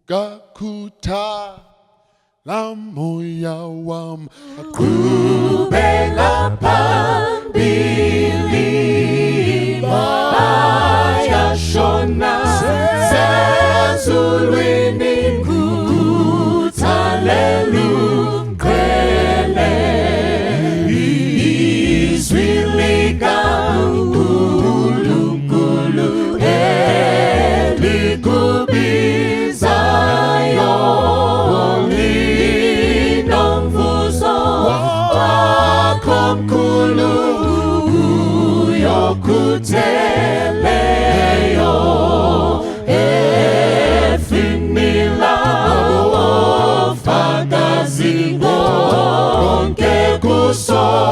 Gakuta la moya wam kubela pambili baya shona sezulwini kutalelu kwele izwilika ulunkulu elikubizayo komkulu uyokuteleyo efinila ofakazi konke kusobala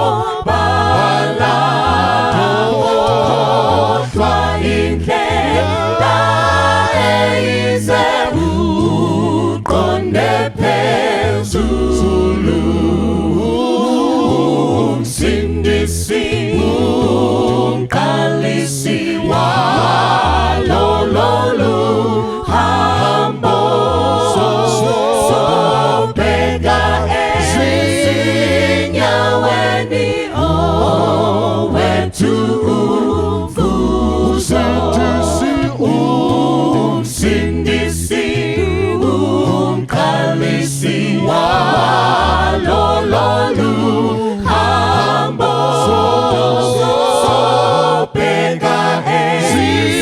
kodwa indlela eyize uqonde phezulu umqalisi walolu hambo sobheka ezinyaweni owethu umsindisi umqalisi walolu hambo sobheka ezinyaweni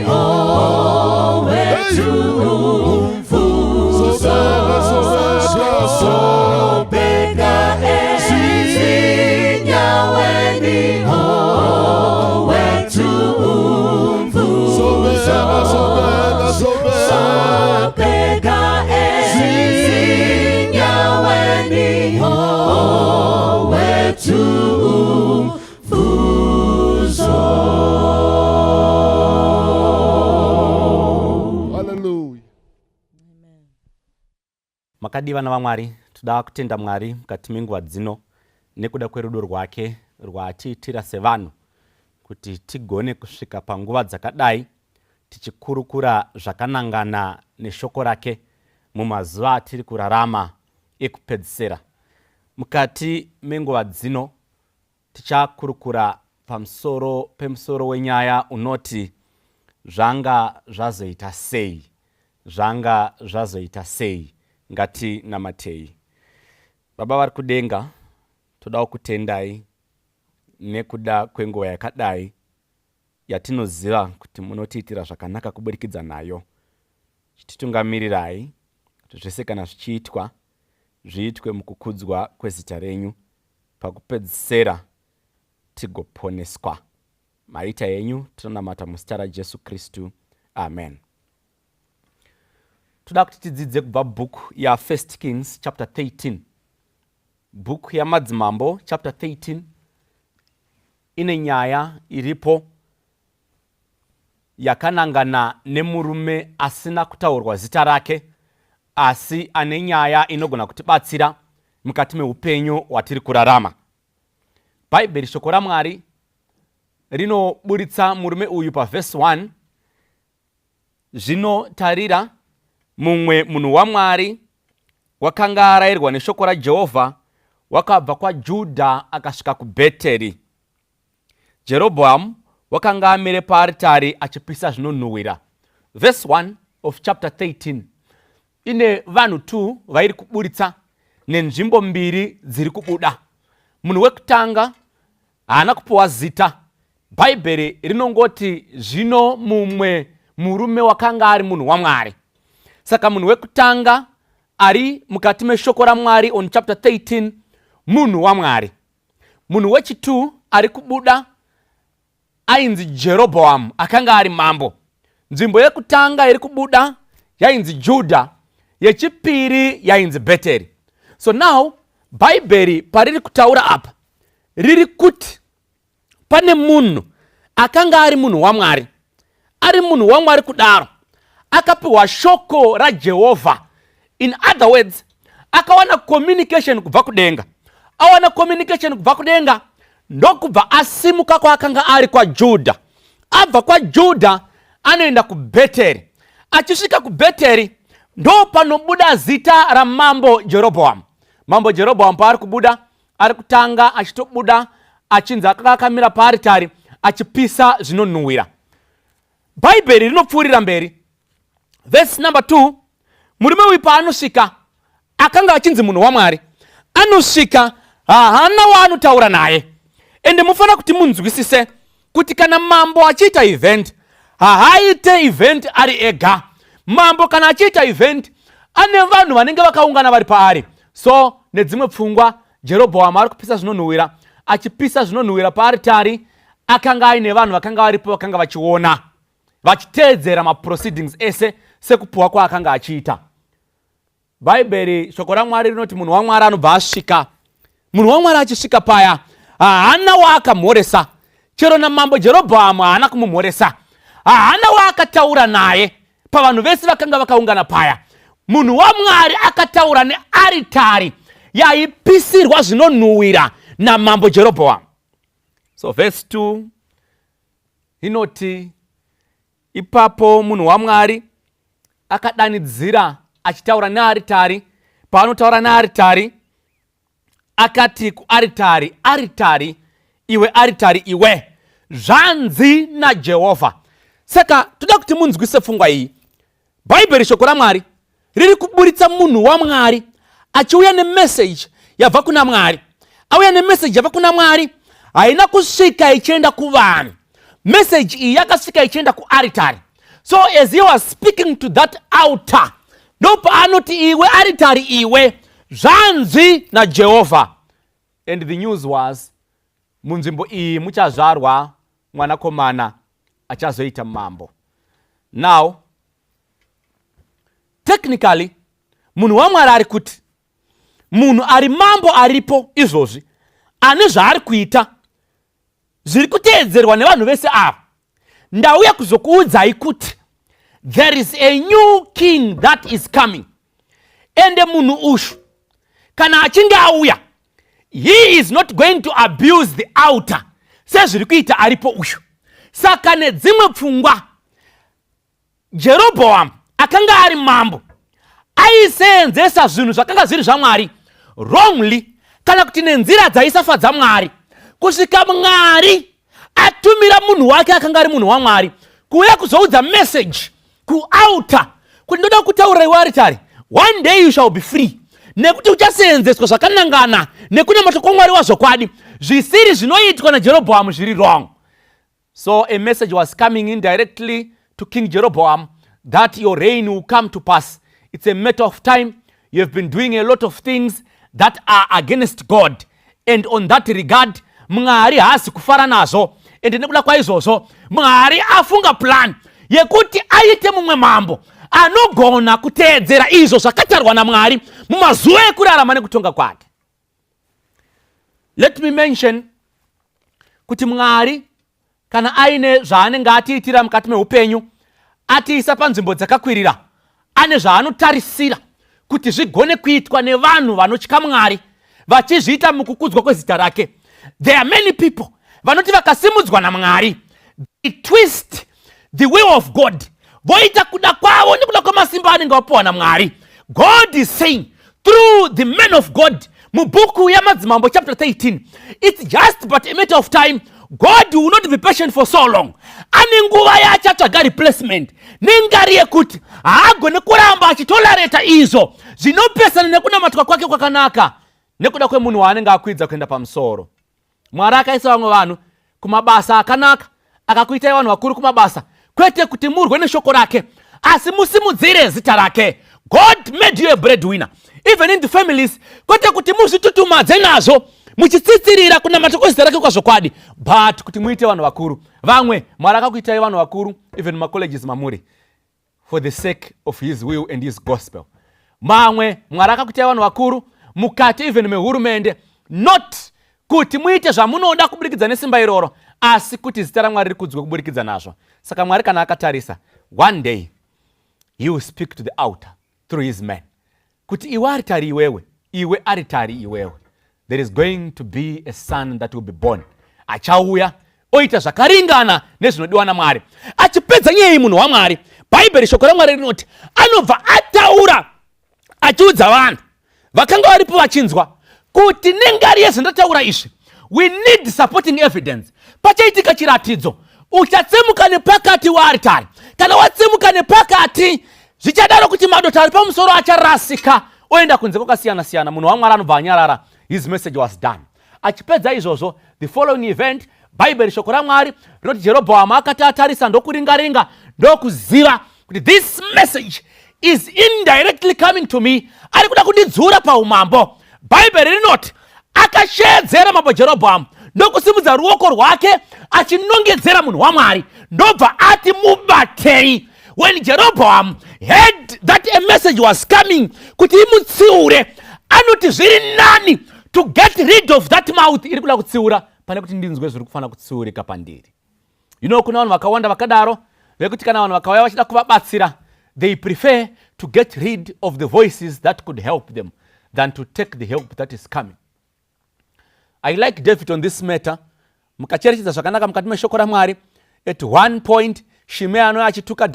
owethu umvuzo sobheka ezinyaweni owethu umvuzo sobheka ezinyaweni owethu umvuzo. Hallelujah. Amen. Makadiva na vamwari, toda kutenda Mwari mukati menguva dzino nekuda kwerudo rwake rwatiitira sevanhu kuti tigone kusvika panguva dzakadai tichikurukura zvakanangana neshoko rake mumazuva atiri kurarama ekupedzisira. Mukati menguva dzino tichakurukura pemusoro wenyaya unoti zvanga zvazoita sei. Zvanga zvazoita sei. Ngati namatei. Baba vari kudenga, toda kutendai nekuda kwenguva yakadai yatinoziva kuti munotiitira zvakanaka kuburikidza nayo. Chititungamirirai kuti zvese kana zvichiitwa zviitwe mukukudzwa kwezita renyu, pakupedzisira tigoponeswa. Maita yenyu tinonamata muzita raJesu Kristu. Amen. Toda kuti tidzidze kubva bhuku ya 1 Kings chapter 13. Bhuku yamadzimambo chapter 13 ine nyaya iripo yakanangana nemurume asina kutaurwa zita rake, asi ane nyaya inogona kutibatsira mukati meupenyu watiri kurarama. Bhaibheri, shoko raMwari, rinoburitsa murume uyu pavhesi 1. Zvinotarira mumwe munhu waMwari wakanga arayirwa neshoko raJehovha, wakabva kwaJudha akasvika kuBheteri. Jerobhoamu wakanga amire paaritari achipisa zvinonhuhwira. Verse 1 of chapter 13 ine vanhu 2 vairi kuburitsa nenzvimbo 2 dziri kubuda. Munhu wekutanga haana kupiwa zita. Bhaibheri rinongoti zvino mumwe murume wakanga ari munhu waMwari. Saka munhu wekutanga ari mukati meshoko raMwari on chapter 13 munhu waMwari. Munhu wechitu ari kubuda ainzi Jerobhoamu, akanga ari mambo. Nzvimbo yekutanga iri kubuda yainzi Judha, yechipiri yainzi Bheteri. So now Bhaibheri pariri kutaura apa riri kuti pane munhu akanga ari munhu waMwari. Ari munhu waMwari kudaro akapiwa shoko raJehovha. In other words, akawana communication kubva kudenga. Awana communication kubva kudenga ndokubva asimuka kwa akanga ari kwa Judha. Abva kwa Judha anoenda kuBheteri. achisvika kubheteri ndo panobuda zita ramambo Jerobhoamu. Mambo Jerobhoamu paari kubuda, ari kutanga achitobuda achinzi akakamira paaritari achipisa zvinonhuhwira. Bhaibheri rinopfuurira mberi. Verse number 2, murume uyu paanosvika, akanga achinzi munhu waMwari, anosvika haana waanotaura naye. Ende mufanira kuti munzwisise kuti kana mambo achiita event, haaite event ari ega. Mambo kana achiita event, ane vanhu vanenge vakaungana vari paari. So nedzimwe pfungwa, Jerobhoamu ari kupisa zvinonhuhwira, achipisa zvinonhuhwira paaritari, akanga aine vanhu vakanga varipo vakanga vachiona, vachiteedzera maproceedings ese sekupuwa kwaakanga achiita. Bhaibheri, shoko raMwari rinoti munhu waMwari anobva asvika. Munhu waMwari achisvika paya, haana waakamhoresa. Chero namambo Jerobhoamu haana kumumhoresa. Haana waakataura naye pavanhu vese vakanga vakaungana paya. Munhu waMwari akataura nearitari yaipisirwa zvinonhuhwira namambo Jerobhoamu. So verse 2 inoti, ipapo munhu waMwari akadanidzira achitaura nearitari. Paanotaura nearitari, akati kuaritari, aritari iwe, aritari iwe, zvanzi naJehovha. Saka toda kuti munzwise pfungwa iyi. Bhaibheri, shoko raMwari, riri kuburitsa munhu waMwari achiuya nemessage yabva kuna Mwari. Auya nemessage yabva kuna Mwari, haina kusvika ichienda kuvanhu. Message iyi yakasvika ichienda kuaritari. So as he was speaking to that altar, ndo paanoti iwe aritari iwe, zvanzi naJehovha. And the news was, munzvimbo iyi muchazvarwa mwanakomana achazoita mambo. Now, technically, munhu waMwari ari kuti, munhu ari mambo aripo izvozvi, ane zvaari kuita zviri kuteedzerwa nevanhu vese ava, ndauya kuzokuudzai kuti there is a new king that is coming. Ende munhu ushu kana achinge auya, he is not going to abuse the altar sezviri kuita aripo ushu. Saka nedzimwe pfungwa, Jerobhoamu akanga ari mambo aiseenzesa zvinhu zvakanga zviri zvaMwari wrongly, kana kuti nenzira dzaisafadza Mwari, kusvika Mwari atumira munhu wake akanga ari munhu waMwari kuuya kuzoudza message kualtar kuti ndoda kutaurira iwe aritari, one day you shall be free, nekuti uchaseenzeswa zvakanangana nekunamata kwaMwari wazvokwadi. Zvisiri zvinoitwa naJerobhoamu zviri wrong. So a message was coming in directly to King Jeroboam that your reign will come to pass. It's a matter of time. You have been doing a lot of things that are against God. And on that regard, Mwari haasi kufara nazo. And nekuda kwaizvozvo, Mwari afunga plan yekuti aite mumwe mambo anogona kuteedzera izvo zvakatarwa naMwari mumazuva ekurarama nekutonga kwake. Let me mention kuti Mwari kana aine zvaanenge atiitira mukati meupenyu, atiisa panzvimbo dzakakwirira, ane zvaanotarisira kuti zvigone kuitwa nevanhu vanotya Mwari, vachizviita mukukudzwa kwezita rake. There are many people vanoti vakasimudzwa naMwari, they twist the will of God, voita kuda kwavo nekuda kwamasimba anenge vapiwa naMwari. God is saying through the men of God mubhuku yamadzimambo chapter 13, it's just but a matter of time. God will not be patient for so long. Ane nguva yacho atsvaga replacement nengari yekuti haagone kuramba achitolereta izvo zvinopesana nekunamatwa kwake kwakanaka nekuda kwemunhu waanenge akwidza kuenda pamusoro. Mwari akaisa vamwe vanhu kumabasa akanaka, akakuitai vanhu vakuru kumabasa, kwete kuti murwe neshoko rake, asi musimudzire zita rake. God made you a breadwinner. Even in the families, kwete kuti muzvitutumadze nazvo muchitsitsirira kunamata kwezita rake kwazvokwadi, but kuti muite vanhu vakuru. Vamwe Mwari akakuitai vanhu vakuru even macolleges mamuri for the sake of his will and his gospel. Mamwe Mwari akakuitai vanhu vakuru mukati even mehurumende, not kuti muite zvamunoda kuburikidza nesimba iroro, asi kuti zita raMwari rikudzwe kuburikidza nazvo. Saka Mwari kana akatarisa, one day he will speak to the altar through his men, kuti iwe aritari iwewe, iwe aritari iwewe, there is going to be a son that will be born. Achauya oita zvakaringana nezvinodiwa naMwari. Achipedza nyaya munhu waMwari, bhaibheri shoko raMwari rinoti anobva ataura achiudza vanhu vakanga varipo vachinzwa kuti nengari yezvandataura izvi, we need supporting evidence. Pachaitika chiratidzo, uchatsemuka nepakati waaritari. Kana watsemuka nepakati, zvichadaro kuti madota ari pamusoro acharasika oenda kunze kwakasiyana-siyana. Munhu waMwari anobva anyarara. His message was done. Achipedza izvozvo, the following event, bhaibheri shoko raMwari rinoti Jerobhoamu akati atarisa ndokuringa-ringa ndokuziva kuti this message is indirectly coming to me, ari kuda kundidzura paumambo. Bhaibheri rinoti akashedzera mambo Jerobhoamu ndokusimudza ruoko rwake achinongedzera munhu waMwari, ndobva ati mubatei. When Jeroboam heard that a message was coming kuti imutsiure, anoti zviri nani to get rid of that mouth iri kuda kutsiura pane kuti ndinzwe zviri kufanira kutsiurika pandiri. You know, kuna vanhu vakawanda vakadaro vekuti kana vanhu vakauya vachida kuvabatsira, they prefer to get rid of the voices that could help them than to take the help that is coming. I like David on this matter. Mukacherechedza zvakanaka mukati meshoko raMwari. At one point, Shimei anouya achituka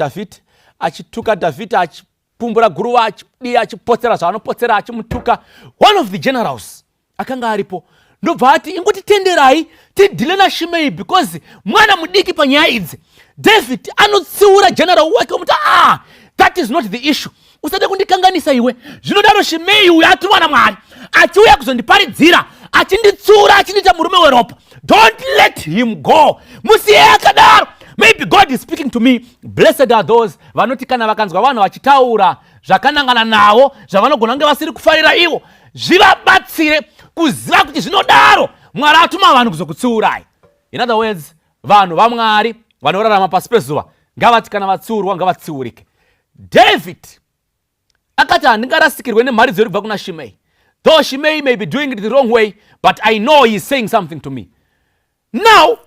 David achipumbura guruva achipotsera zvaanopotsera achimutuka. One of the generals akanga aripo ndobva ati ingotitenderai tidhile naShimei because mwana mudiki panyaya idzi. David anotsiura general wake omuti that is not the issue. Usade kundikanganisa iwe. Zvinodaro Shimei uyu atumwa naMwari achiuya kuzondiparidzira achinditsura achindita murume weropa. Don't let him go. Musiye akadaro. Maybe God is speaking to me. Blessed are those vanoti kana vakanzwa vanhu vachitaura zvakanangana nawo zvavanogona kunge vasiri kufarira ivo, zvivabatsire kuziva kuti zvinodaro Mwari atuma vanhu kuzokutsiurai. In other words, vanhu vaMwari vanorarama pasi pezuva ngavati kana vatsiurwa ngavatsiurike. David akati handingarasikirwe nemharidzo irikubva kuna Shimei. Though Shimei may be doing it the wrong way, but I know he is saying something to me. Now,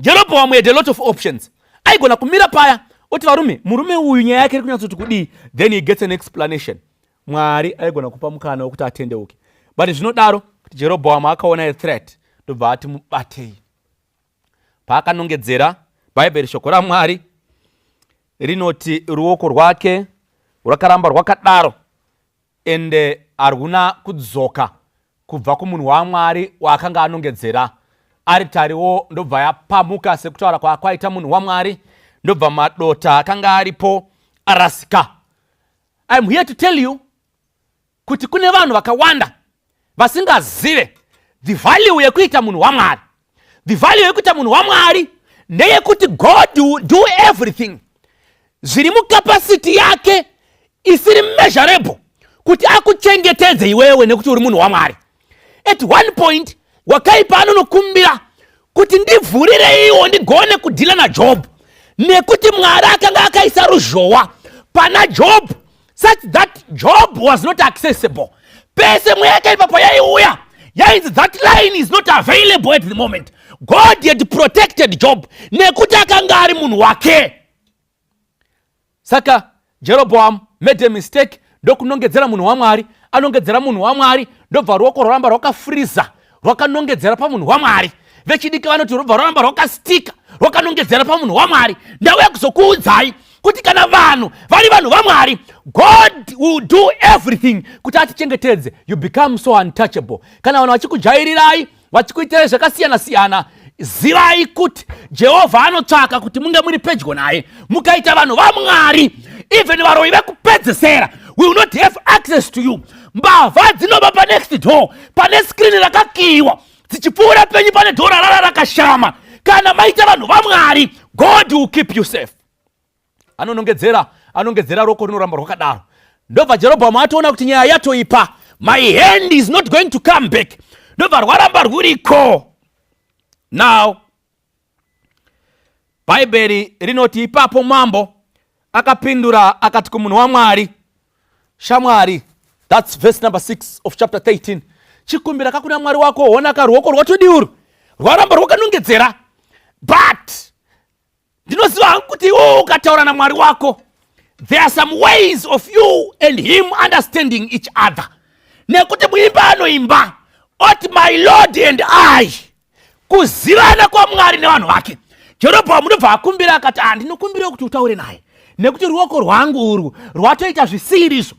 Jeroboam had a lot of options. Aigona kumira paya oti varume, murume uyu nyaya yake iri kunyatsoti kudii, then he gets an explanation. Mwari aigona kupa mukana wokuti atendeuke. But zvinodaro kuti Jeroboam akaona a threat ndobva ati mubatei. Paakanongedzera, bhaibheri shoko raMwari rinoti ruoko rwake rwakaramba rwakadaro ende haruna kudzoka kubva kumunhu waMwari waakanga anongedzera. Aritariwo ndobva yapamuka sekutaura kwaita munhu waMwari, ndobva madota akanga aripo arasika. I'm here to tell you kuti kune vanhu vakawanda vasingazive the value yekuita munhu waMwari. The value yekuita munhu waMwari ndeyekuti God will do everything zviri mukapasiti yake isiri measurable kuti akuchengetedze iwewe nekuti uri munhu waMwari. At one point wakaipa anonokumbira kuti ndivhurire iwo ndigone kudhila naJob, nekuti Mwari akanga akaisa ruzhowa pana Job such that Job was not accessible. Pese mweyakaipa payaiuya yainzi that line is not available at the moment. God had protected Job nekuti akanga ari munhu wake. Saka Jeroboam made a mistake ndokunongedzera munhu waMwari, anongedzera munhu waMwari ndobva ruoko roramba rwakafriza rwakanongedzera pamunhu waMwari. Vechidiki vanoti rubva roramba rwakastika rwakanongedzera pamunhu waMwari. Ndauya kuzokuudzai kuti kana vanhu vari vanhu vaMwari, God will do everything kuti atichengetedze. You become so untouchable. Kana vanhu vachikujairirai vachikuitirai zvakasiyana-siyana, zivai kuti Jehovha anotsvaka kuti munge muri pedyo naye. Mukaita vanhu vaMwari, even varoyi vekupedzesera will not have access to you. Mbavha dzinobva panext door, pane skrini rakakiyiwa, dzichipfuura penyu pane dhora rara rakashama. Kana maita vanhu vaMwari, God will keep you safe. Anongedzera roko rinoramba rwakadaro. Ndobva Jeroboam atoona kuti nyaya yatoipa, my hand is not going to come back. Ndobva rwaramba rwuriko. Now, bhaibheri rinoti ipapo mambo akapindura akati kumunhu waMwari, shamwari, that's verse number 6 of chapter 13. Chikumbira kakuna Mwari wako onaka ruoko rwatodiuru rwaramba rwakanongedzera, but ndinoziva kuti ukataura naMwari wako, there are some ways of you and him understanding each other. Nekuti muimba anoimba oti my Lord and I, kuzivana kwa Mwari nevanhu vake. Jeroboam ndobva akumbira akati ndinokumbira kuti utaure naye nekuti ruoko rwangu urwu rwatoita zvisirizvo.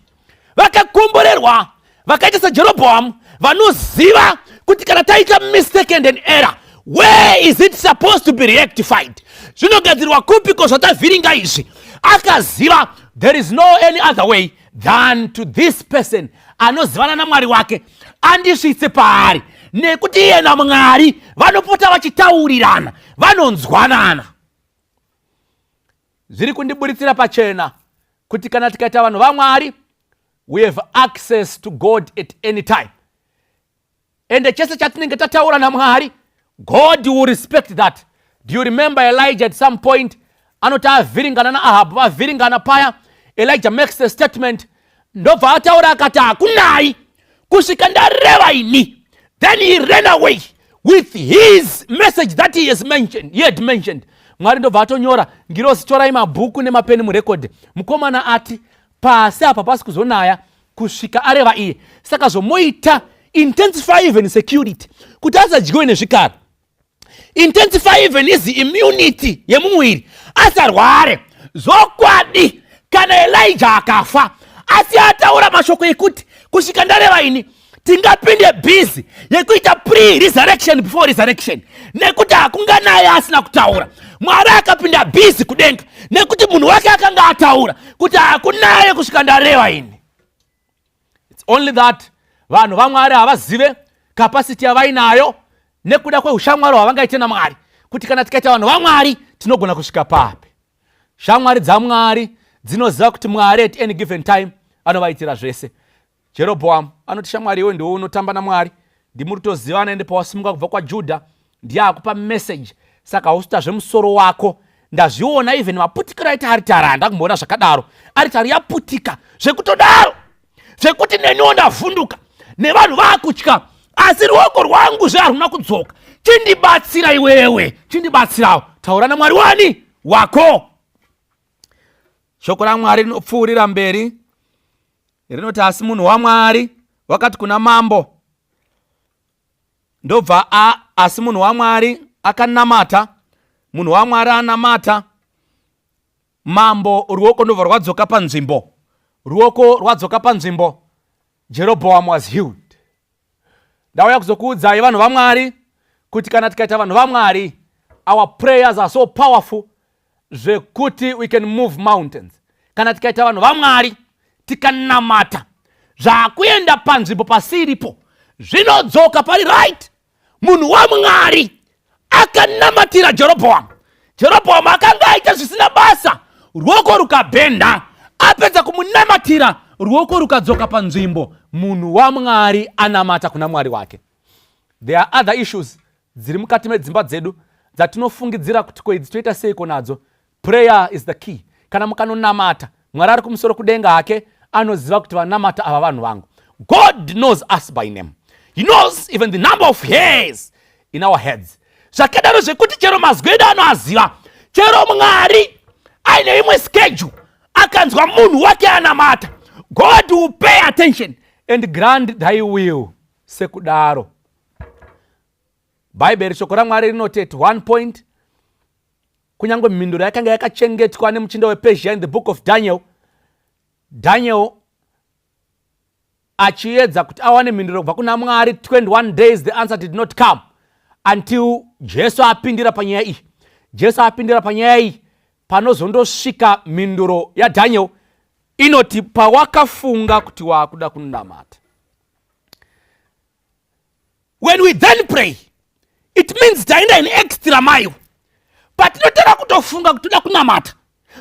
Vakakomborerwa vakaita saJerobhoamu vanoziva kuti kana taita mistake and an error, where is it supposed to be rectified? Zvinogadzirwa kupiko zvatavhiringa izvi? Akaziva there is no any other way than to this person anozivana naMwari wake andisvitse paari, nekuti iye naMwari vanopota vachitaurirana, vanonzwanana. Zviri kundiburitsira pachena kuti kana tikaita vanhu vaMwari, we have access to God at any time. Ende chese chatinenge tataura naMwari, God will respect that. Do you remember Elijah at some point? Anoti avhiringana naAhabhu, vavhiringana paya, Elijah makes the statement, ndobva ataura akati hakunai kusvika ndareva ini. Then he ran away with his message that he had mentioned. Mwari ndobva atonyora, ngirozi torai mabhuku nemapeni murekodhi. Mukomana ati pasi apa pasi kuzonaya kusvika areva iye. Saka zvomoita intensify even security kuti asadyiwe nezvikara. Intensify even his immunity yemumwiri asarware. Zokwadi kana Elijah akafa asi ataura mashoko ekuti kusvika ndareva ini tingapinde busy yekuita pre-resurrection before resurrection, nekuti hakunganaye asina kutaura. Mwari akapinda busy kudenga nekuti munhu wake akanga ataura kuti hakunaye kusvika ndareva ini. It's only that vanhu vaMwari havazive capacity yavainayo nekuda kweushamwari hwavangaite naMwari, kuti kana tikaita vanhu vaMwari tinogona kusvika papi. Shamwari dzaMwari dzinoziva kuti Mwari at any given time anovaitira zvese. Jerobhoamu anoti shamwari iwe ndiwe unotamba naMwari, ndimuri tozivana ende pawasimuka kubva kwaJudha ndiye akupa message, saka hausuta zvemusoro wako. Ndazviona even maputikiro aita aritari, handakumboona zvakadaro. Aritari yaputika zvekutodaro, zvekuti neniwo ndavhunduka nevanhu vaakutya, asi ruoko rwangu zvaruna kudzoka. Chindibatsira iwewe, chindibatsirawo. Taura naMwari wani wako. Shoko raMwari rinopfuurira mberi rinoti asi munhu waMwari wakati kuna mambo, ndobva asi munhu waMwari akanamata, munhu waMwari anamata mambo, ruoko ndobva rwadzoka panzvimbo. Ruoko rwadzoka panzvimbo, Jeroboam was healed. Ndauya kuzokuudzai vanhu vaMwari kuti kana tikaita vanhu vaMwari, our prayers are so powerful zvekuti we can move mountains. Kana tikaita vanhu vaMwari tikanamata, zvakuenda panzvimbo pasiripo zvinodzoka pari right. Munhu waMwari akanamatira Jeroboam. Jeroboam akanga aita zvisina basa, ruoko rukabhenda. Apedza kumunamatira, ruoko rukadzoka panzvimbo. Munhu waMwari anamata kuna Mwari wake. There are other issues dziri mukati medzimba dzedu dzatinofungidzira kuti koidzi toita seiko nadzo. Prayer is the key. Kana mukanonamata, Mwari ari kumusoro kudenga hake anoziva kuti vanamata ava vanhu vangu. God knows us by name. He knows even the number of hairs in our heads. Zvakadaro zvekuti chero mazwi edu anoaziva. Chero Mwari aine imwe schedule akanzwa munhu wake anamata, God will pay attention and grant thy will. Sekudaro Bible shoko raMwari rinoti at one point, kunyange mhinduro yakanga yakachengetwa nemuchinda wePersia in the book of Daniel, Daniel achiedza kuti awane mhinduro kubva kuna Mwari 21 days, the answer did not come until Jesu apindira panyaya iyi. Jesu apindira panyaya iyi, panozondosvika mhinduro yaDaniel inoti pawakafunga kuti wakuda kunamata. When we then pray, it means taenda an extra mile. Patinotera kutofunga kuti toda kunamata,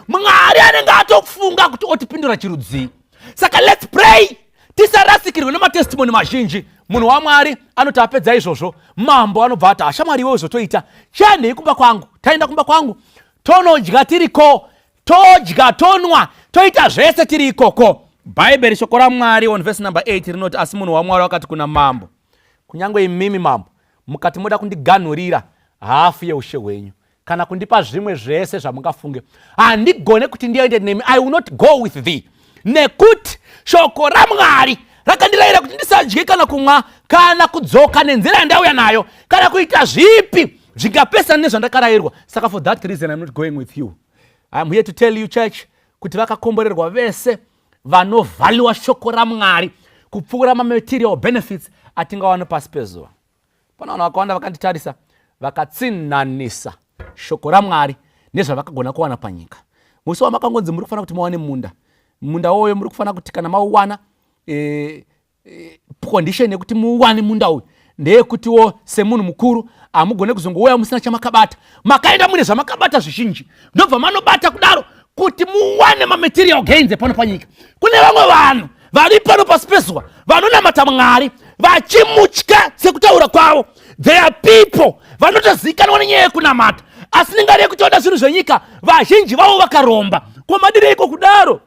Mwari anenge atofunga kuti otipindura chirudzi. Saka let's pray. Tisarasikirwe nematestimony mazhinji. Munhu waMwari anoti apedza izvozvo, mambo anobva ati ashamwari iwe zotoita chandei kumba kwangu. Taenda kumba kwangu tonodya tiriko, todya tonwa, toita zvese tiri ikoko. Bible shoko raMwari on verse number 8 rinoti asi munhu waMwari wakati kuna mambo, kunyange imimi mambo mukati moda kundiganhurira hafu yeushe hwenyu kana kundipa zvimwe zvese zvamungafunge, handigone kuti ndiende nemi. I will not go with thee. Nekuti shoko raMwari rakandirayira kuti ndisadye kana kumwa kana kudzoka nenzira yandauya nayo kana kuita zvipi zvingapesana nezvandakarayirwa. Saka for that reason I'm not going with you. I'm here to tell you, church, kuti vakakomborerwa vese vanovhaliwa shoko raMwari kupfuura material benefits atingawana pasi pezuva. Pana vanhu vakawanda vakanditarisa vakatsinhanisa shoko raMwari nezvavakagona kuwana panyika. Musi wamakangonzi muri kufanira kuti muwane munda woyo muri kufanira kuti kana mauwana condition yekuti muwane munda uyu ndeyekutiwo semunhu mukuru hamugone kuzongouya musina chamakabata, makaenda mune zvamakabata zvizhinji ndobva manobata kudaro kuti muwane material gains pano panyika. Kune vamwe vanhu vari pano pasi pezuva vanonamata Mwari vachimutya sekutaura kwavo. There are people vanotozivikanwa nenyaya yekunamata asi nengari yekuti vada zvinhu zvenyika vazhinji vavo vakaromba. Komadiri iko kudaro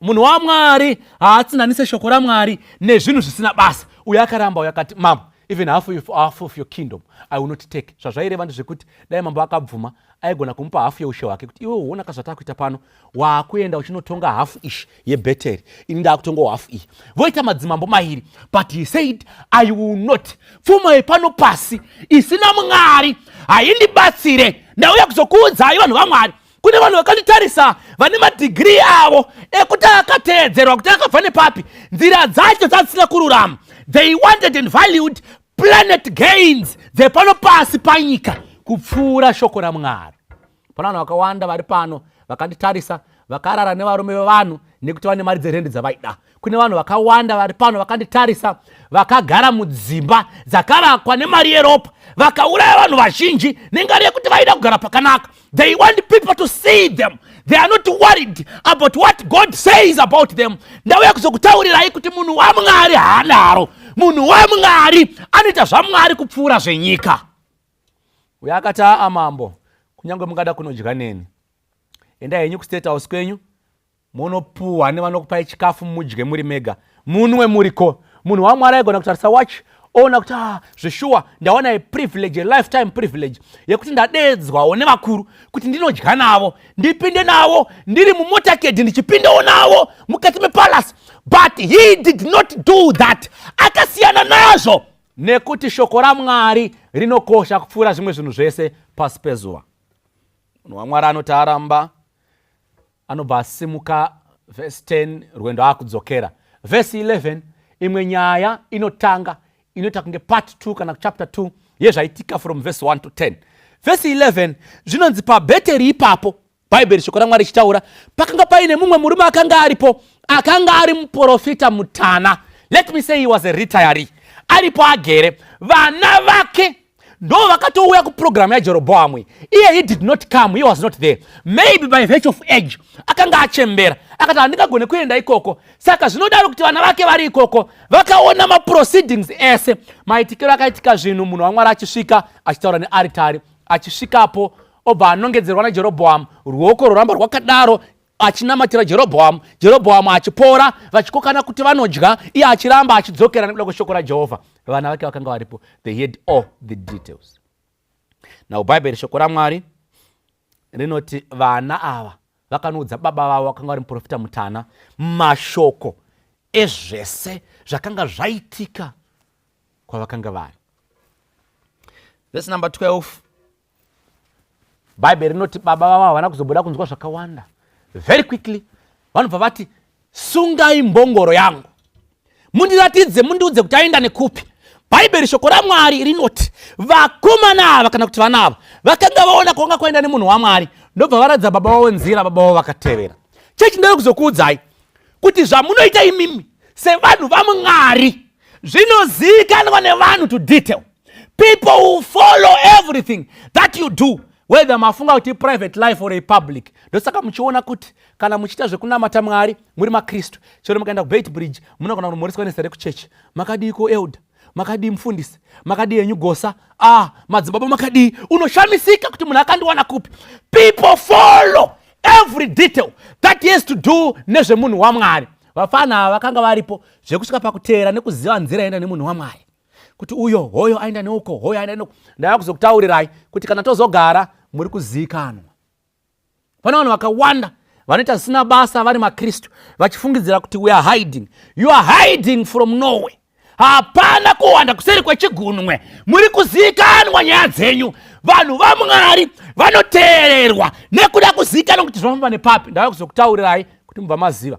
munhu waMwari haatsinhanise shoko raMwari nezvinhu zvisina basa. Uyo akaramba uyo akati mambo, even half of your kingdom I will not take. Zvazvaireva ndezvekuti dai mambo akabvuma aigona kumupa hafu yeushe hwake kuti iwe huona kazvatakuita pano waakuenda uchinotonga hafu ishi yebheteri ini ndaakutonga hafu iyi. Voita madzimambo mairi but he said I will not. Pfuma yepano pasi isina Mwari haindibatsire. Ndauya kuzokuudzai vanhu vaMwari. Kune vanhu vakanditarisa vane madigiri avo ekuti akateedzerwa kuti akabva nepapi nzira dzacho dzasina kururama. They wanted and valued planet gains dzepano pasi panyika kupfuura shoko raMwari. Pana vanhu vakawanda vari pano vakanditarisa vakarara nevarume vevanhu nekuti vane mari dzerendi dzavaida. Kune vanhu vakawanda vari pano vakanditarisa vakagara mudzimba dzakarakwa nemari yeropa vakauraya vanhu vazhinji nengari yekuti vaida kugara pakanaka. They want people to see them. They are not worried about what God says about them. Ndauya kuzokutaurirai kuti munhu waMwari haanaro. Munhu waMwari anoita zvaMwari kupfuura zvenyika. Uyo akati amambo, kunyange mungada kunodya neni, endai henyu kustate house kwenyu munopuhwa nevanokupai chikafu mudye muri mega munwe muriko. Munhu waMwari aigona kutarisa watch ona kuti zveshuwa ndawana a privilege, a lifetime privilege yekuti ndadedzwawo nevakuru kuti ndinodya navo, ndipinde navo, ndiri mumotakedi ndichipindawo navo mukati mepalace. But he did not do that. Akasiyana nazvo nekuti shoko raMwari rinokosha kupfuura zvimwe zvinhu zvese pasi pezuva. Munhu waMwari anoti aramba anobva asimuka verse 10 rwendo akudzokera. Verse 11 imwe nyaya inotanga inoita kunge part 2 kana chapter 2 yezvaitika from verse 1 to 10. Verse 11 zvinonzi pabheteri ipapo bhaibheri shoko raMwari richitaura pakanga paine mumwe murume akanga aripo akanga ari muprofita mutana. Let me say he was a retiree. Aripo agere vana vake ndo vakatouya kuprogramu yaJerobhoamu. Iye he did not come, he was not there. Maybe by virtue of age akanga achembera akati handingagone kuenda ikoko. Saka zvinodaro kuti vana vake vari ikoko vakaona maproceedings ese maitikiro akaitika zvinhu. Munhu waMwari achisvika achitaura nearitari achisvikapo obva anongedzerwa naJerobhoamu. Ruoko roramba rwakadaro achinamatira Jerobhoamu. Jerobhoamu achipora vachikokana kuti vanodya iye achiramba achidzokera nekuda kweshoko raJehovha. Vana vake vakanga varipo. They had all the details. Now bhaibheri shoko raMwari rinoti vana ava vakanudza baba vavo vakanga vari muprofita mutana mashoko ezvese zvakanga zvaitika kwavakanga vari. Verse number 12 bhaibheri rinoti baba vavo havana kuzobuda kunzwa zvakawanda. Very quickly vanobva vati sungai mbongoro yangu mundiratidze mundiudze kuti aenda nekupi. Bhaibheri shoko raMwari rinoti vakomana ava kana kuti vana ava vakanga vaona kwanga kwaenda nemunhu waMwari ndobva varadza baba vavo nzira, baba vavo vakatevera. Chechi ndiri kuzokuudzai kuti zvamunoita imimi sevanhu vaMwari zvinozivikanwa nevanhu to detail. People who follow everything that you do, whether mafunga kuti private life or a public. Ndosaka muchiona kuti kana muchita zvekunamata Mwari muri maKristu chero mukaenda kuBeit Bridge munogona kunomoreswa nezita rekuchechi makadiko elder makadi mufundisi makadi yenyu gosa madzibaba makadi unoshamisika kuti munhu akandiwana kupi. People follow every detail that he has to do nezvemunhu waMwari. Vafana vakanga varipo zvekusvika pakuteera nekuziva nzira enda nemunhu waMwari kuti uyo hoyo aenda neuko hoyo aenda neuko. Ndaya kuzokutaurirai kuti kana tozogara muri kuzivikanwa. Pana vanhu vakawanda vanoita zvisina basa vari maKristu vachifungidzira kuti we are hiding. You are hiding from nowhere. hapana kuwanda kuseri kwechigunwe, muri kuzikanwa nyaya dzenyu. Vanhu vaMwari vanoteererwa nekuda kuzikanwa kuti zvinofamba nepapi. Ndava kuzokutaurirai kuti mubva maziva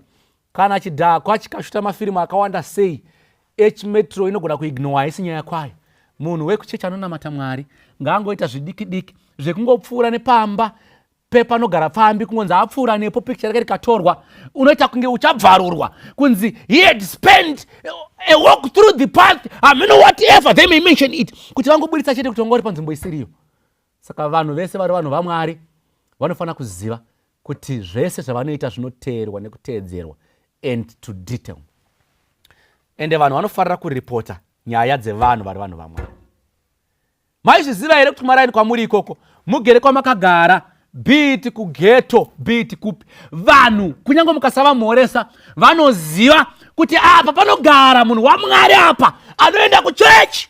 kana chidhakwa chikashuta mafirimu akawanda sei, Metro inogona kuignora isi nyaya kwayo. Munhu wekuchechi anonamata Mwari ngaangoita zvidiki diki zvekungopfuura nepamba pepanogara pfambi kungonzi apfuura nepo picture yake rikatorwa, unoita kunge uchabvarurwa kunzi he had spent a walk through the path, whatever they may mention it, kuti vangoburitsa chete kuti vangori panzvimbo isiriyo. Saka vanhu vese vari vanhu vaMwari vanofanira kuziva kuti zvese zvavanoita zvinoteerwa nekuteedzerwa, and to detail. Ende vanhu vanofanira kuripota nyaya dzevanhu vari vanhu vaMwari. Maizviziva here kuti Mwari ari kwamuri ikoko, mugere kwamakagara, biti kugeto, biti kupi, vanhu kunyange mukasava mhoresa vanoziva kuti apa panogara munhu waMwari apa anoenda kuchechi.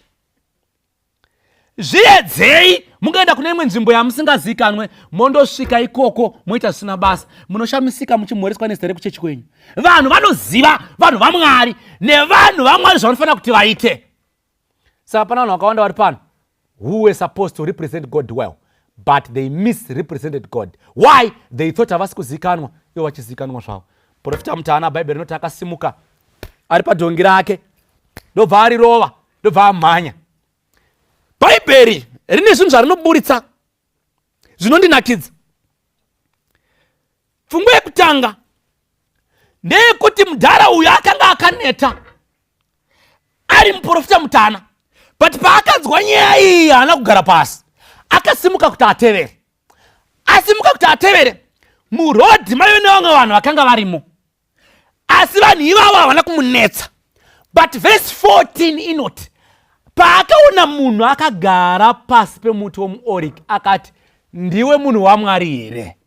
Zviedzei mungaenda kune imwe nzvimbo yamusingazikanwe, mondosvika ikoko moita zvisina basa, munoshamisika muchimhoreswa nezita rekuchechi kwenyu. Vanhu vanoziva vanhu vaMwari nevanhu vaMwari zvavanofanira kuti vaite. Saka pana vanhu vakawanda vari pano who were supposed to represent God well, but they misrepresented God. Why? They thought havasi kuzikanwa, ivo vachizikanwa zvavo. Profita Mutana Bhaibheri rinoti akasimuka ari padhongi rake, ndobva arirova, ndobva amhanya. Bhaibheri rine zvinhu zvarinoburitsa zvinondinakidza. Pfungwa yekutanga ndeyekuti mudhara uyu akanga akaneta ari muprofita Mutana, but paakanzwa nyaya iyi haana kugara pasi, akasimuka kuti atevere. Asimuka kuti atevere, murodhi maive nevamwe vanhu vakanga varimo, asi vanhu ivavo havana kumunetsa. But verse 14 inoti paakaona munhu akagara pasi pemuti womuoriki akati, ndiwe munhu waMwari here?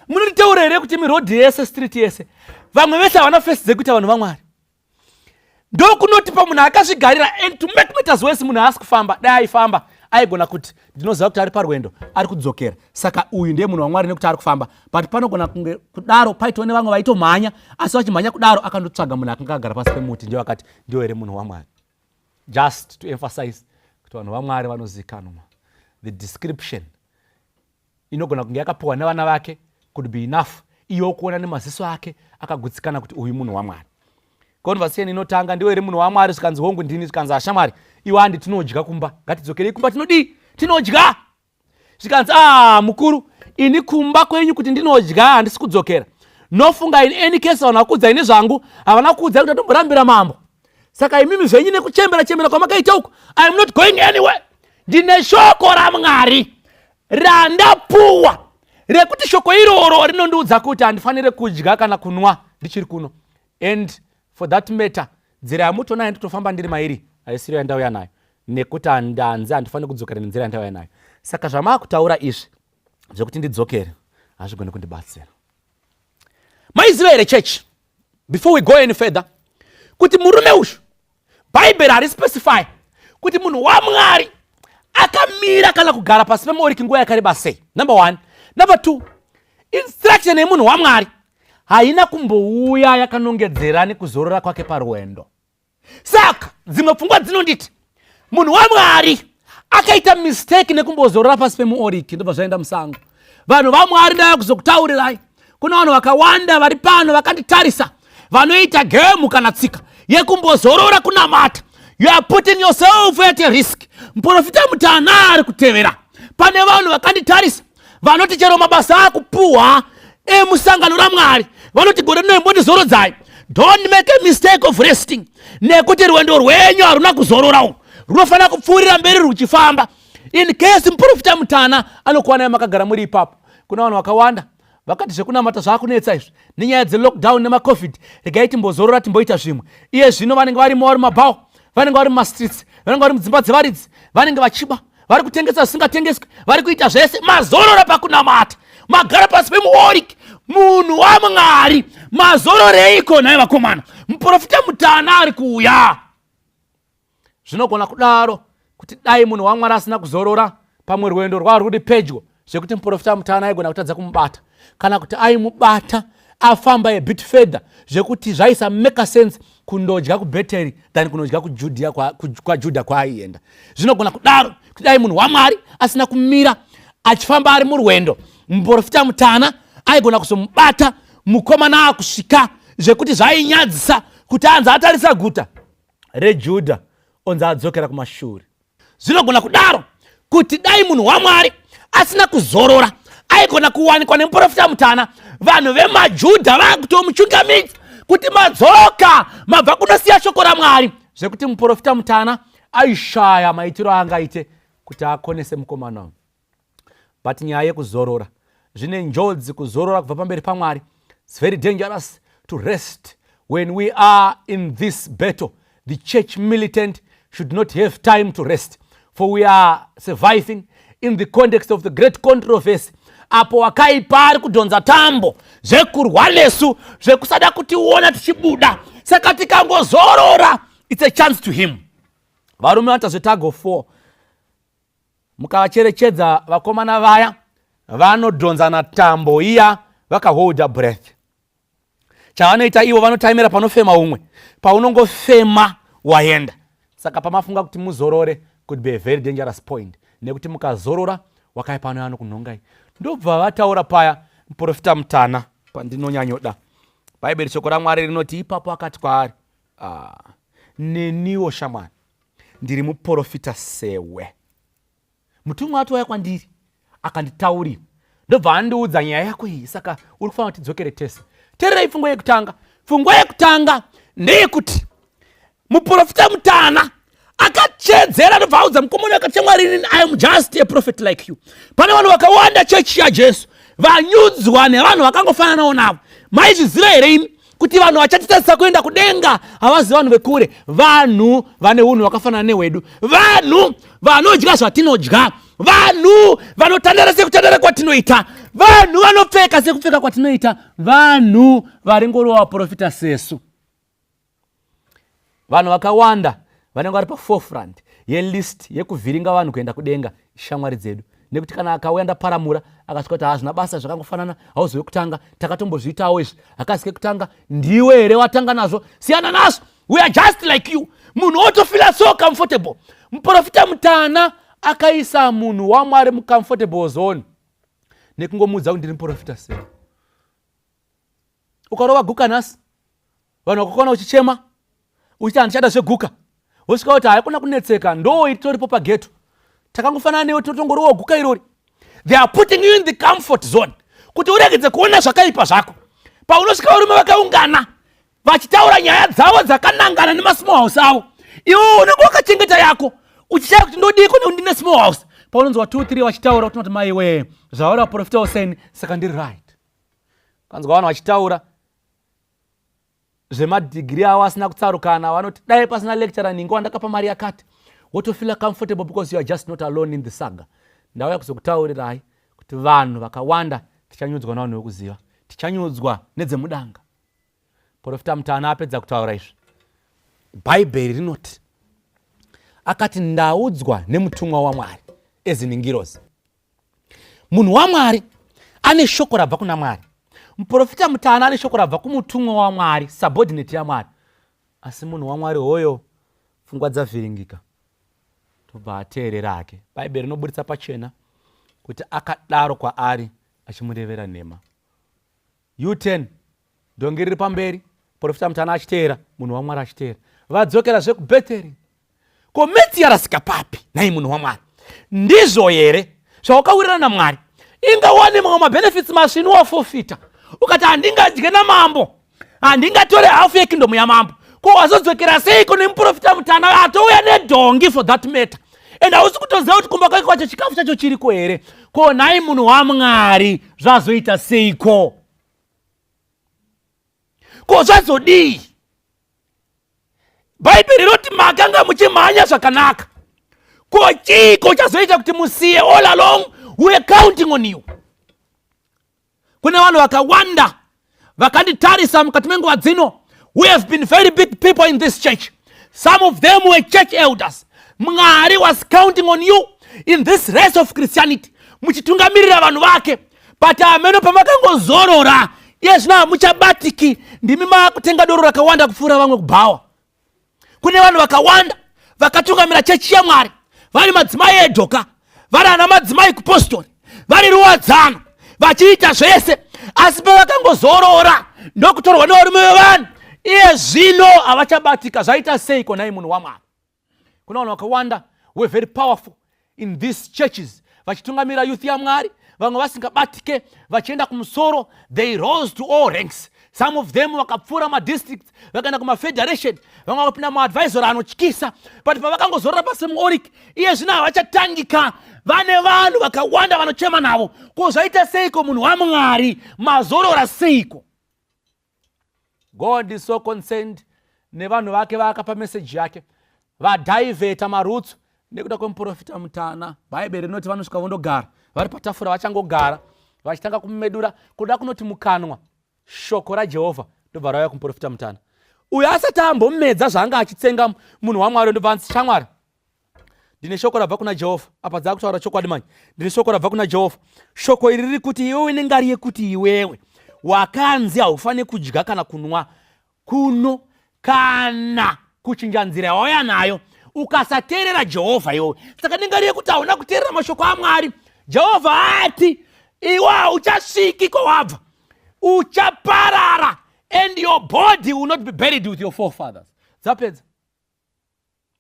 Munonditaura here kuti mirodhi yese, street yese, vamwe vese havana fesi dzekuti vanhu vaMwari? Ndokunoti pamunhu akazvigarira, and to make matters worse, munhu haasi kufamba. Dai aifamba aigona kuti ndinoziva kuti ari parwendo, ari kudzokera, saka uyu ndiye munhu waMwari nekuti ari kufamba. But panogona kunge kudaro paitwa nevamwe vaitomhanya, asi vachimhanya kudaro akandotsvaga munhu akanga agara pasi pemuti, ndiye akati ndiwe here munhu waMwari. Just to emphasize kuti vanhu vaMwari vanozikanwa. The description inogona kunge yakapiwa nevana vake could be enough, iyo kuona nemaziso ake akagutsikana kuti uyu munhu waMwari. Conversation inotanga ndiwe here munhu waMwari, zvikanzi hongu ndini, zvikanzi ashamwari iwe handi tinodya kumba, ngatidzokerei kumba, tinodii, tinodya. Zvikanzi mukuru, ini kumba kwenyu kuti ndinodya handisi kudzokera. Nofunga in any case vanhu vakuudzai nezvangu havana kuudzai kuti atomborambira mambo. Saka imimi zvenyu nekuchembera kwamakaita uku, I am not going anywhere. Ndine shoko raMwari randapuwa rekuti shoko iroro rinondiudza kuti handifanire kudya kana kunwa ndichiri kuno. And for that matter, nzira yamutoona yanditofamba ndiri mairi haisiri yandauya nayo, nekuti handanzi handifanire kudzokera nenzira yandauya nayo. Saka zvamakutaura izvi zvekuti ndidzokere hazvigoni kundibatsira. Maiziva here church, before we go any further, kuti murume uyu Bhaibheri harispecify kuti munhu waMwari akamira kana kugara pasi pemuoriki nguva yakareba sei. Number 1. Number 2, instruction yemunhu waMwari haina kumbouya yakanongedzera nekuzorora kwake parwendo. Saka dzimwe pfungwa dzinonditi munhu waMwari akaita mistake nekumbozorora pasi pemuoriki, ndobva zvaenda musango. Vanhu vaMwari ndaya kuzokutaurirai, kuna vanhu vakawanda vari pano vakanditarisa vanoita gemu kana tsika yekumbozorora kunamata. You are putting yourself at a risk. Muprofita Mutana ari kutevera. Pane vanhu vakanditarisa vanoti chero mabasa akupuwa emusangano raMwari vanoti gore rino imbondizorodzai. Don't make a mistake of resting, nekuti rwendo rwenyu haruna kuzorora, runofanira kupfuurira mberi ruchifamba. In case muprofita Mutana anokuwana makagara muri ipapo. Kuna vanhu vakawanda vakati zvekunamata zvakunetsa izvi nenyaya dzelockdown nemacovid, regai timbozorora timboita zvimwe. Iye zvino vanenge varimo vari mumabhawa, vanenge vari mumastreets, vanenge vari mudzimba dzevaridzi, vanenge vachiba, vari kutengesa zvisingatengeswi, vari kuita zvese, mazorora pakunamata, magara pasi pemuoriki. Munhu waMwari mazororeiko naye vakomana? Muprofita Mutana ari kuuya. Zvinogona kudaro kuti dai munhu waMwari asina kuzorora pamwe rwendo rwari ruri pedyo zvekuti muprofita Mutana aigona kutadza kumubata, kana kuti aimubata afamba a bit further zvekuti zvaisa make sense kundodya kuBheteri than kundodya kwaJudha kwaaienda. Zvinogona kudaro kuti dai munhu waMwari asina kumira achifamba ari murwendo, muprofita mutana aigona kuzomubata mukomana akusvika zvekuti zvainyadzisa kuti anzi atarisa guta reJudha onzi adzokera kumashure. Zvinogona kudaro kuti dai munhu waMwari asina kuzorora aigona kuwanikwa nemuprofita mutana, vanhu vemaJudha vakutomuchungamidza kuti madzoka mabva kunosiya shoko raMwari, zvekuti muprofita mutana aishaya maitiro angaite kuti akonese mukomana. But nyaya yekuzorora, zvine njodzi kuzorora kubva pamberi paMwari. It's very dangerous to rest when we are in this battle. The church militant should not have time to rest, for we are surviving in the context of the great controversy. Apo wakaipa ari kudhonza tambo zvekurwa nesu zvekusada kutiona tichibuda, saka tikangozorora, it's a chance to him. Varume vanoita zvetug of war, mukavacherechedza vakomana vaya vanodhonzana tambo iya vakaholda breath. Chavanoita ivo vanotaimira panofema umwe, paunongofema waenda. Saka pamafunga kuti muzorore could be a very dangerous point, nekuti mukazorora wakaipa anokunhongai. Ndobva vataura paya muprofita mutana pandinonyanyoda. Bhaibheri shoko raMwari rinoti ipapo akati kwaari, neniwo shamwari ndiri muprofita sewe. Mutumwa atouya kwandiri akanditaurira, ndobva andiudza nyaya yako iyi, saka uri kufanira kuti tidzokere tese. Tererai pfungwa yekutanga. Pfungwa yekutanga ndeyekuti muprofita mutana akachedzera ndobva audza mukomana akati Mwari, I am just a prophet like you. Pane vanhu vakawanda chechi yaJesu vanyudzwa nevanhu vakangofananawo navo. Maizviziva here imi kuti vanhu vachatitarisa kuenda kudenga havazi vanhu vekure, vanhu vane unhu hwakafanana nehwedu, vanhu vanodya zvatinodya, vanhu vanotandara sekutandara kwatinoita, vanhu vanopfeka sekupfeka kwatinoita, vanhu varingoriwo vaprofita sesu. Vanhu vakawanda vanenge vari paforefront yelist yekuvhiringa vanhu kuenda kudenga shamwari dzedu, nekuti kana akauya ndaparamura akasvika kuti hazvina basa zvakangofanana, hauziwe kutanga, takatombozviitawo izvi, akasike kutanga, ndiwe here watanga nazvo, siyana nazvo, we are just like you. Munhu otofila so comfortable. Muprofita mutana akaisa munhu waMwari mucomfortable zone nekungomudza kuti ndiri muprofita sei. Ukarova guka nhasi, vanhu vakakona uchichema uchiti handichada zveguka, wosvika kuti haikona kunetseka, ndo toripo pageto, takangofanana newe totongoriwo guka irori. They are putting you in the comfort zone kuti uregedze kuona zvakaipa zvako. Paunosvika varume vakaungana vachitaura nyaya dzavo dzakanangana nemasmall house avo, iwo unenge wakachengeta yako uchichaya kuti ndodiko ndine small house. Paunonzwa 2-3 vachitaura utinoti maiwe zvaura profita Hussein, saka ndiri right. Kanzwa vanhu vachitaura zvemadhigiri avo asina kutsarukana, vanoti dai pasina lecturer ningo wandakapa mari yakati, wotofila comfortable because you are just not alone in the saga. Ndauya kuzokutaurirai kuti vanhu vakawanda tichanyudzwa navanhu vekuziva, tichanyudzwa nedzemudanga. Profita mutana apedza kutaura izvi, Bhaibheri rinoti akati ndaudzwa nemutumwa waMwari eziningirozi. Munhu waMwari ane shoko rabva kuna Mwari, muprofita mutana ane shoko rabva kumutumwa waMwari, subordinate yaMwari. Asi munhu waMwari hoyo pfungwa dzavhiringika, tobva ateerera ake. Bhaibheri rinobuditsa pachena kuti akadaro kwaari achimurevera nhema. U10 dongi riri pamberi, profita mutana achiteera, munhu waMwari achiteera, vadzokera zvekuBheteri. Ko metsi yarasika papi nai munhu waMwari? Ndizvo here zvawakawirana naMwari? Ingawane mamwe mabenefits masvinu wafofita ukati handingadye namambo, handingatore hafu yekingdom yamambo. Ko wazodzokera seiko nemuprofita mutana atouya nedhongi for that matter, and hausi kutoziva kuti kumba kwake kwacho chikafu chacho chiriko here? Ko nai munhu waMwari zvazoita seiko? Ko zvazodii? Bhaibheri roti makanga muchimhanya zvakanaka. Ko chiko chazoita kuti musiye all along? We are counting on you. Kune vanhu vakawanda vakanditarisa mukati menguva dzino. We have been very big people in this church. Some of them were church elders. Mwari was counting on you in this race of Christianity, muchitungamirira vanhu vake. But ameno pamakangozorora, iye zvino hamuchabatiki. Ndimi maakutenga doro rakawanda kupfuura vamwe kubhawa. Kune vanhu vakawanda vakatungamira chechi yaMwari, vari madzimai edhoka, vari ana madzimai kupostori, vari ruwadzano, vachiita zvese, asi pavakangozorora ndokutorwa nevarume vevanhu, iye zvino havachabatika. Zvaita sei konai munhu waMwari? Kuna vanhu vakawanda were very powerful in these churches, vachitungamira youth yaMwari, vamwe vasingabatike, vachienda kumusoro. They rose to all ranks. Some of them vakapfuura madistricts, vakaenda kumafederation, vamwe vakapinda muadvisor anotyisa. But pavakangozorora pasemuoric, iye zvino havachatangika. Vane vanhu vakawanda vanochema navo. Ko zvaita seiko munhu waMwari? Mazorora seiko? God is so concerned nevanhu vake vaakapa message yake, vadhaivheta marutsu nekuda kwemuprofita mutana. Bhaibheri rinoti vanosvika vondogara, vari patafura vachangogara, vachitanga kumedura, kuda kunoti mukanwa shoko raJehovha ndobva rauya kumuprofita mutana. Uyo asati ambomedza zvaanga achitsenga munhu waMwari, ndobva anzi shamwari, ndine shoko rabva kuna Jehovha. Apa dzakutaura chokwadi manje. Ndine shoko rabva kuna Jehovha. Shoko iri riri kuti iwewe nengari yekuti iwewe wakanzi haufani kudya kana kunwa kuno kana kuchinja nzira yawauya nayo ukasateerera Jehovha iwewe. Saka nengari yekuti hauna kuteerera mashoko aMwari, Jehovha ati iwe hauchasviki kwawabva, uchaparara, and your body will not be buried with your forefathers. Dzapedza.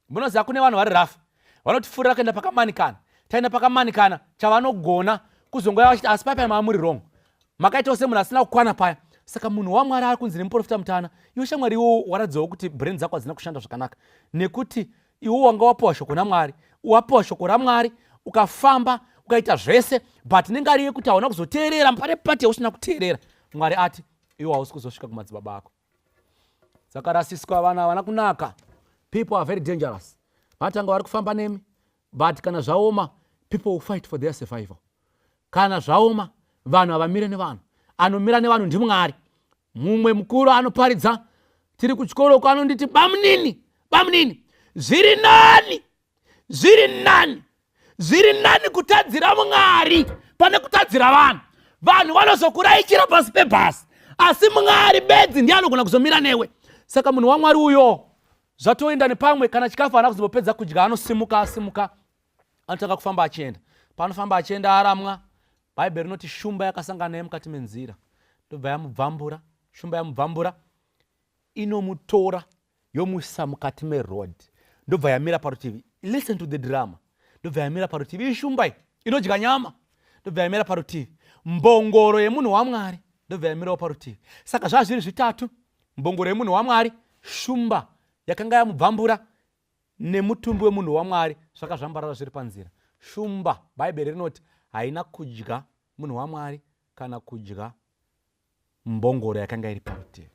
Munoziva kune vanhu vari rafu vanotifurira kuenda pakamanikana. Taenda pakamanikana, chavanogona kuzongoya vachiti asi paya maamuri wrong, makaitawo semunhu asina kukwana paya. Saka munhu waMwari ari kunzi nemuprofita mutana, iwe shamwari iwo waradzawo kuti brain dzako hadzina kushanda zvakanaka, nekuti iwo wanga wapiwa shoko naMwari, wapiwa shoko raMwari, ukafamba ukaita zvese, but nengari yekuti hauna kuzoteerera, pane pati yausina kuteerera, Mwari ati iwe hausi kuzosvika kumadzibaba ako. Dzakarasiswa vana havana kunaka. People are very dangerous. Vatanga vari kufamba nemi, but kana zvaoma, people will fight for their survival. Kana zvaoma, vanhu havamire nevanhu. Anomira nevanhu ndiMwari. Mumwe mukuru anoparidza, tiri kuchikoro uko anonditi, bamunini, bamunini, zviri nani, zviri nani, zviri nani kutadzira Mwari pane kutadzira vanhu. Vanhu vanozokuraikira pasi pebhasi, asi Mwari bedzi ndiye anogona kuzomira newe. Saka munhu waMwari uyo zvatoenda nepamwe, kana chikafu haana kuzopedza kudya, anosimuka asimuka, anotanga kufamba achienda. Paanofamba achienda aramwa, Bhaibheri rinoti shumba yakasangana naye mukati menzira, ndobva yamubvambura. Shumba yamubvambura, inomutora yomuisa mukati meroad, ndobva yamira parutivi. Listen to the drama. Ndobva yamira parutivi. Iyi shumba iyi inodya nyama, ndobva yamira parutivi. Mbongoro yemunhu waMwari ndobva yamirawo parutivi. Saka zvazviri zvitatu, mbongoro yemunhu waMwari, shumba yakanga yamubvambura, nemutumbi wemunhu waMwari zvakazvambarara zviri panzira. Shumba, Bhaibheri rinoti, haina kudya munhu waMwari kana kudya mbongoro yakanga iri parutivi.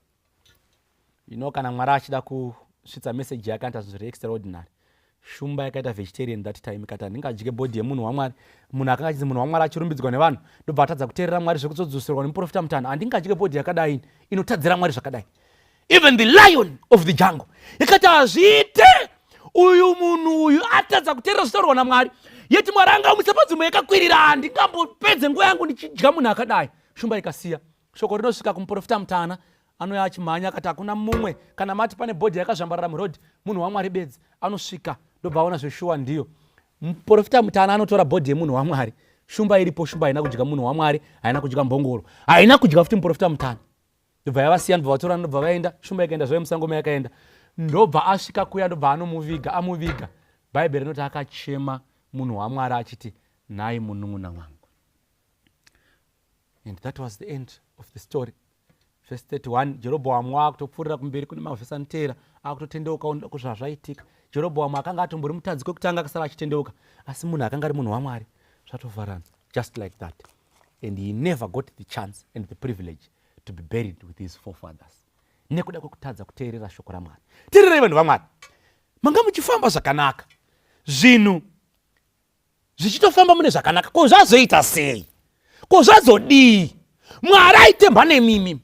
Kana Mwari achida kusvitsa message yake anoita zvinhu extraordinary. Shumba yakaita vegetarian that time, ikati handingadye body yemunhu waMwari. Munhu akanga achinzi munhu waMwari achirumbidzwa nevanhu, ndobva atadza kuteerera Mwari zvekuzodzoserwa nemuprofita mutana. Handingadye body yakadai inotadzira Mwari zvakadai. Even the lion of the jungle ikati hazviite, uyu munhu uyu atadza kuteerera zvitaurwa naMwari, yeti Mwari angamuisa panzvimbo yakakwirira, handingambopedze nguva yangu ndichidya munhu akadai. Shumba ikasiya. Shoko rinosvika kumuprofita mutana, anouya achimhanya akati hakuna mumwe, kana mati pane bhodhi yakazvambarara murodhi, munhu waMwari bedzi. Anosvika ndobva aona zveshuwa ndiyo. Muprofita mutana anotora bhodhi yemunhu waMwari, shumba iripo. Shumba haina kudya munhu waMwari, haina kudya mbongoro, haina kudya futi muprofita mutana. Ndobva yavasiya, ndobva vatora, ndobva vaenda. Shumba ikaenda zvayo musango mayakaenda. Ndobva asvika kuya, ndobva amuviga. Bhaibheri rinoti akachema munhu waMwari achiti, nhai munun'una wangu. And that was the end of the story. Verse 31, Jerobhoamu wakutopfuurira kumberi kune mavhesi anoteera, akutotendeuka kuzvazvaitika. Jerobhoamu akanga atombori mutadzi kwekutanga akasara achitendeuka, asi munhu akanga ari munhu waMwari, zvatovharana, just like that. And he never got the chance and the privilege to be buried with his forefathers. Nekuda kwekutadza kuteerera shoko raMwari. Teererei vanhu vaMwari, manga muchifamba zvakanaka, zvinhu zvichitofamba mune zvakanaka, ko zvazoita sei? Ko zvazodii? Mwari aitemba nemimi,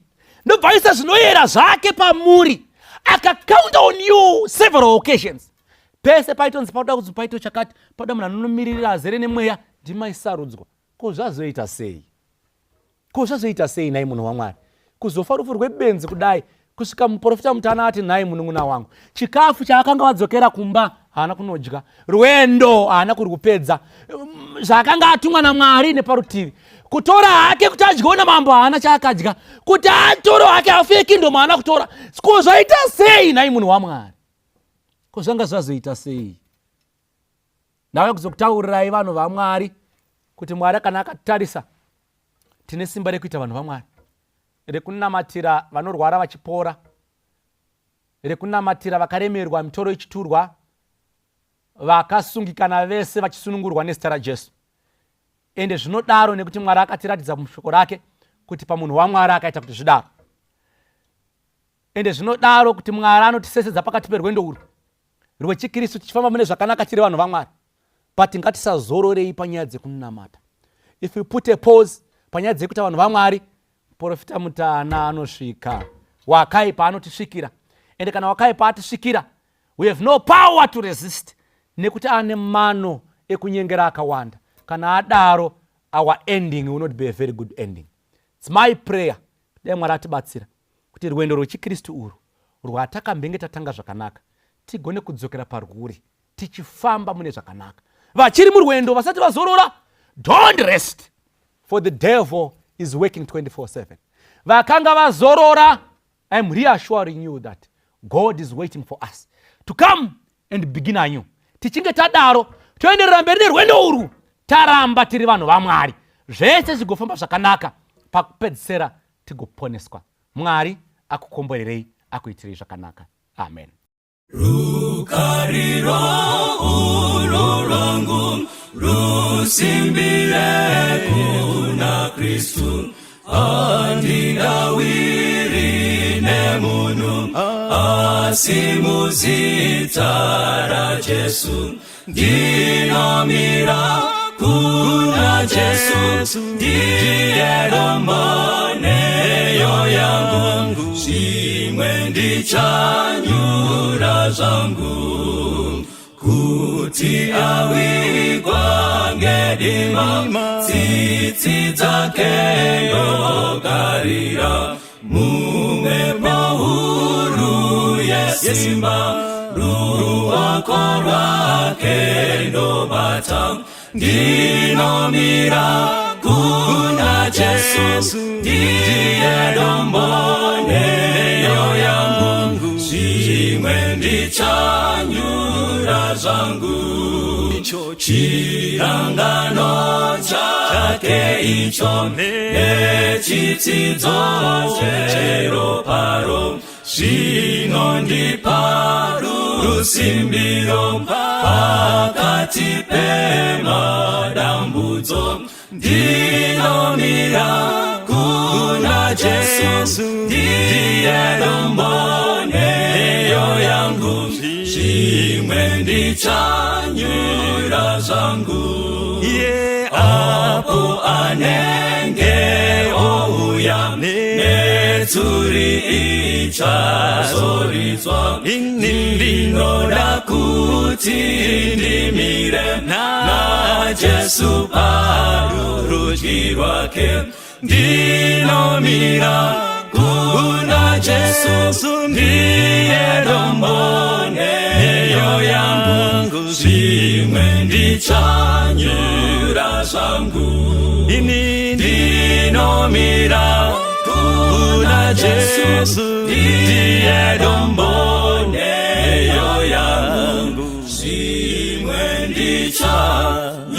ndobva aisa zvinoyera zvake pamuri, akacount on you several occasions. Pese paitonzi pauda kuzi paito chakati, pauda munhu anonomiririra azere nemweya, ndimaisarudzwa. Ko zvazoita sei? Ko zvazoita sei nai munhu waMwari? kuzofa rufu rwebenzi kudai, kusvika muprofita mutana ati nhai munun'una wangu, chikafu chaakanga vadzokera kumba haana kunodya, rwendo haana kurupedza, zvaakanga atumwa naMwari neparutivi, kutora hake kuti adyiwe namambo haana chaakadya, kuti atoro hake afuye kindomu haana kutora. Kuzoita sei nhai munhu waMwari? Zvanga zvazoita sei? Ndauya kuzokutaurirai vanhu vaMwari kuti Mwari kana akatitarisa tine simba rekuita vanhu vaMwari, rekunamatira vanorwara vachipora, rekunamatira vakaremerwa mitoro ichiturwa, vakasungikana vese vachisunungurwa nezita raJesu. Ende zvinodaro nekuti Mwari akatiratidza mushoko rake kuti pamunhu waMwari akaita kuti zvidaro. Ende zvinodaro kuti Mwari anotisesedza pakati perwendo urwu rwechikristu tichifamba mune zvakanaka tiri vanhu vaMwari. But ngatisazororei panyaya dzekunamata. If we put a pause panyaya dzekuita vanhu vaMwari, profita mutana anosvika, wakaipa anotisvikira. Ende kana wakaipa atisvikira, we have no power to resist, nekuti ane mano ekunyengera akawanda. Kana adaro, our ending will not be a very good ending. It's my prayer dai Mwari atibatsira kuti rwendo rwechikristu urwu rwatakambenge tatanga zvakanaka tigone kudzokera parwuri tichifamba mune zvakanaka. Vachiri murwendo vasati vazorora, don't rest, for the devil is working 24/7. Vakanga vazorora, I'm reassuring you that God is waiting for us to come and begin anew. Tichinge tadaro toenderera mberi nerwendo urwu, taramba tiri vanhu vaMwari, zvese zvigofamba zvakanaka, pakupedzisira tigoponeswa. Mwari akukomborerei, akuitirei zvakanaka. Amen. Rukariro ulo lwangu rusimbire kuna Kristu, andinawiri nemunhu asimuzita raJesu, ndinomira kuna Jesu, ndiye domboneyo yangu, zvimwe ndichanyura zvangu, kuti awigwa ngedima, tsitsi dzake ndogarira, mumwepo huru yesimba, ruoko rwake ndobata, ndinomira kuna Jesu, ndiye domboneyo yangu, zvimwe ndichanyura zvangu, chirangano chake icho nechitsidzo cheroparo, zvinondipa rusimbiro pakati pemadambudzo, ndinomira kuna Jesu, ndiye domboneyo yangu, zvimwe ndichanyura zvangu. Apo anenge ouya netsuri ichazoridzwa, ndinoda kuti ndimire naJesu parudyi rwake, ndinomira kuna Jesu, ndiye domboneyo yangu, zvimwe ndichanyura zvangu. Ndinomira kuna Jesu, ndiye domboneyo yangu, zvimwe ndichanyura